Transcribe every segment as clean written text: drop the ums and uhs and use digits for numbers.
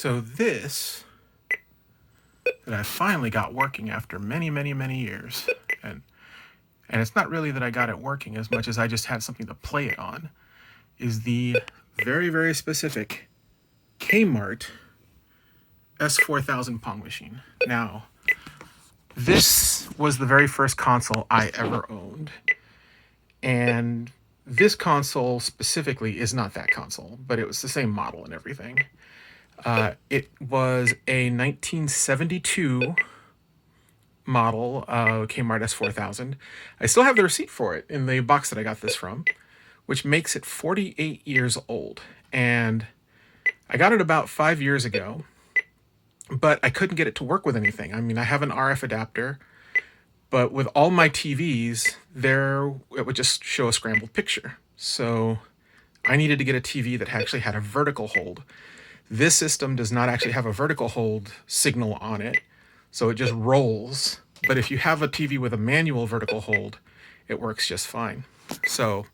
So this that I finally got working after many, many, many years, and it's not really that I got it working as much as I just had something to play it on, is the very, very specific KMart S4000 Pong machine. Now, this was the very first console I ever owned, and this console specifically is not that console, but it was the same model and everything. It was a 1972 model KMart S4000. I still have the receipt for it in the box that I got this from, which makes it 48 years old. And I got it about 5 years ago, but I couldn't get it to work with anything. I mean, I have an RF adapter, but with all my TVs, it would just show a scrambled picture. So I needed to get a TV that actually had a vertical hold. This system does not actually have a vertical hold signal on it, so it just rolls. But if you have a TV with a manual vertical hold, it works just fine. So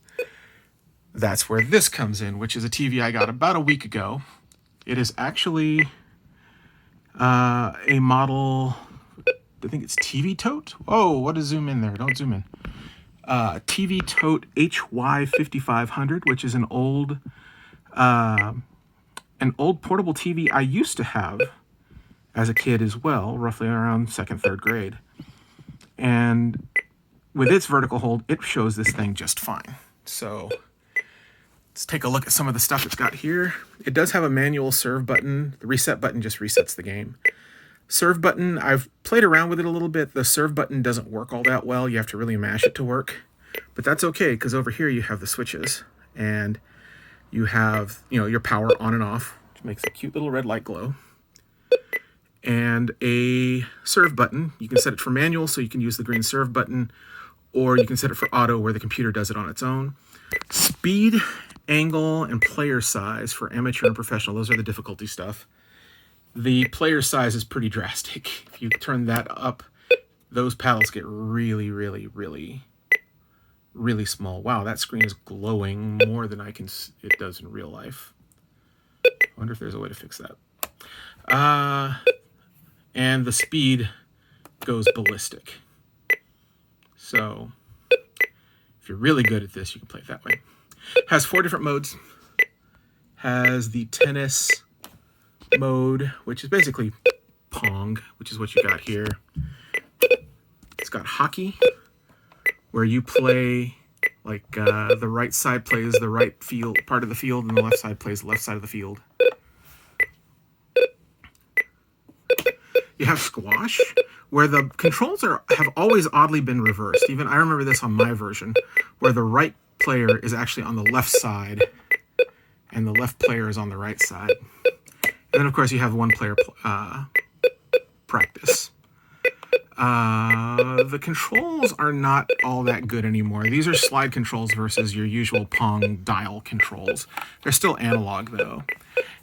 that's where this comes in, which is a TV I got about a week ago. It is actually a model, I think it's TV Tote. Whoa, what is zoom in there? Don't zoom in. TV Tote HY5500, which is an old portable TV I used to have as a kid as well, roughly around second, third grade. And with its vertical hold, it shows this thing just fine. So let's take a look at some of the stuff it's got here. It does have a manual serve button. The reset button just resets the game. Serve button, I've played around with it a little bit. The serve button doesn't work all that well. You have to really mash it to work. But that's okay, because over here you have the switches. And you have, your power on and off, which makes a cute little red light glow. And a serve button. You can set it for manual, so you can use the green serve button, or you can set it for auto, where the computer does it on its own. Speed, angle, and player size for amateur and professional. Those are the difficulty stuff. The player size is pretty drastic. If you turn that up, those paddles get really, really, really, really small. Wow, that screen is glowing more than it does in real life. I wonder if there's a way to fix that. And the speed goes ballistic. So if you're really good at this, you can play it that way. Has 4 different modes. Has the tennis mode, which is basically Pong, which is what you got here. It's got hockey, where you play like the right side plays the right part of the field, and the left side plays the left side of the field. You have squash, where the controls have always oddly been reversed. Even I remember this on my version, where the right player is actually on the left side, and the left player is on the right side. And then, of course, you have one player practice. The controls are not all that good anymore. These are slide controls versus your usual Pong dial controls. They're still analog, though.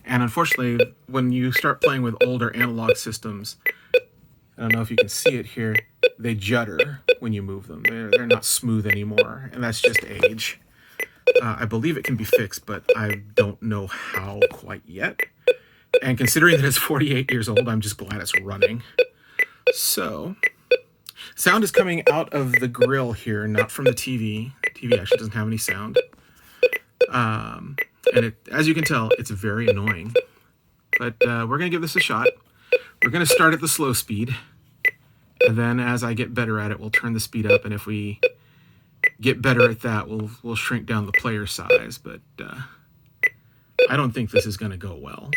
And unfortunately, when you start playing with older analog systems, I don't know if you can see it here, they judder when you move them. They're not smooth anymore, and that's just age. I believe it can be fixed, but I don't know how quite yet. And considering that it's 48 years old, I'm just glad it's running. So, sound is coming out of the grill here, not from the TV. The TV actually doesn't have any sound. And as you can tell, it's very annoying. But we're going to give this a shot. We're going to start at the slow speed. And then as I get better at it, we'll turn the speed up. And if we get better at that, we'll shrink down the player size. But I don't think this is going to go well.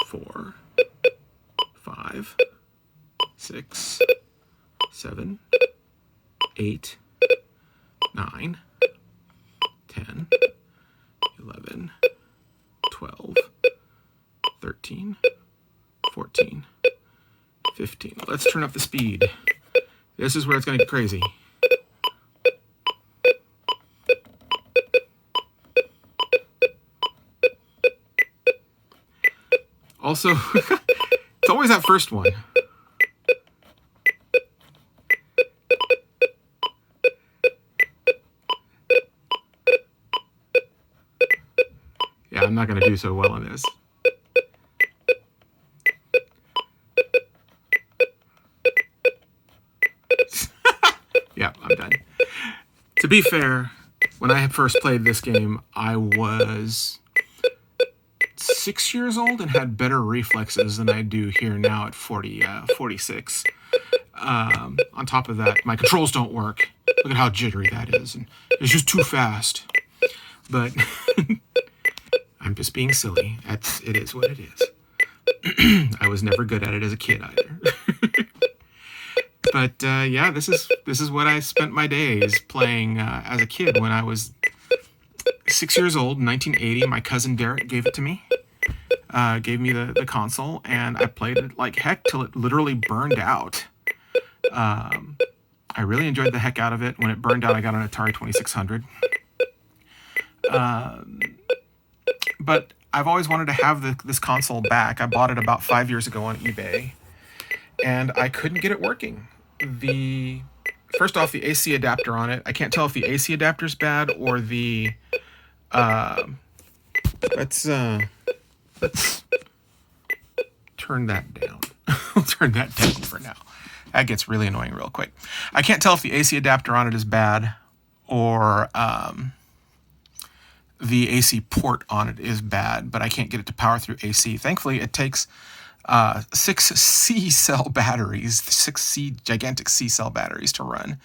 Four, 5, 6, 7, 8, 9, 10, 11, 12, 13, 14, 15. Let's turn up the speed. This is where it's going to get crazy. Also, it's always that first one. I'm not going to do so well in this. Yeah, I'm done. To be fair, when I first played this game, I was 6 years old and had better reflexes than I do here now at 46. On top of that, my controls don't work. Look at how jittery that is. And it's just too fast. But I'm just being silly. It is what it is. I was never good at it as a kid either. But yeah, this is what I spent my days playing as a kid. When I was 6 years old, in 1980, my cousin Derek gave it to me. Gave me the console, and I played it like heck till it literally burned out. I really enjoyed the heck out of it. When it burned out, I got an Atari 2600. But I've always wanted to have this console back. I bought it about 5 years ago on eBay, and I couldn't get it working. First off, the AC adapter on it, I can't tell if the AC adapter's bad or the let's turn that down. We'll turn that down for now. That gets really annoying real quick. I can't tell if the AC adapter on it is bad or the AC port on it is bad, but I can't get it to power through AC. Thankfully, it takes 6 C-cell batteries, 6 gigantic C-cell batteries to run,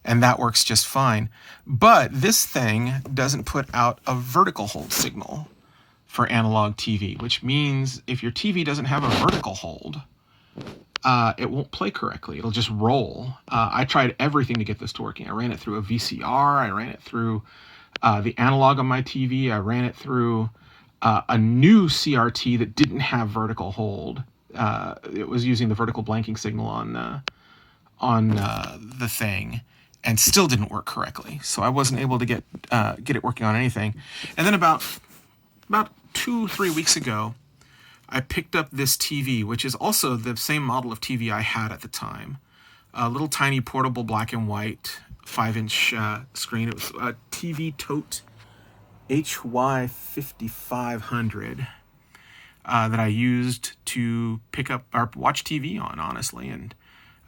and that works just fine. But this thing doesn't put out a vertical hold signal for analog TV, which means if your TV doesn't have a vertical hold, it won't play correctly. It'll just roll. I tried everything to get this to working. I ran it through a VCR. I ran it through the analog on my TV. I ran it through a new CRT that didn't have vertical hold. It was using the vertical blanking signal on the thing, and still didn't work correctly. So I wasn't able to get it working on anything. And then about 2-3 weeks ago, I picked up this TV, which is also the same model of TV I had at the time. A little tiny portable black and white 5-inch screen. It was a TV Tote HY5500 that I used to pick up or watch TV on, honestly, and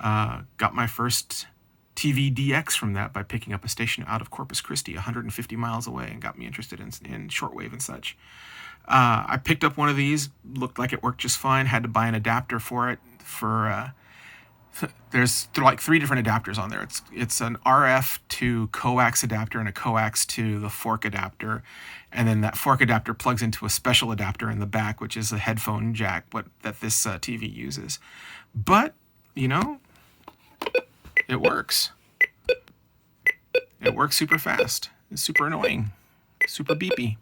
got my first TV DX from that by picking up a station out of Corpus Christi, 150 miles away, and got me interested in shortwave and such. I picked up one of these, looked like it worked just fine, had to buy an adapter for it. There's like 3 different adapters on there. It's an RF to coax adapter and a coax to the fork adapter. And then that fork adapter plugs into a special adapter in the back, which is a headphone jack that this TV uses. But, it works. It works super fast. It's super annoying. Super beepy.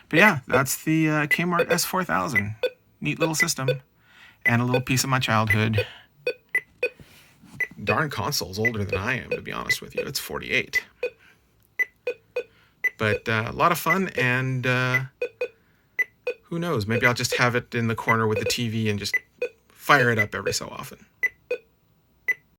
But yeah, that's the KMart S 4000. Neat little system. And a little piece of my childhood. Darn console's older than I am, to be honest with you. It's 48. But a lot of fun, and who knows? Maybe I'll just have it in the corner with the TV and just fire it up every so often.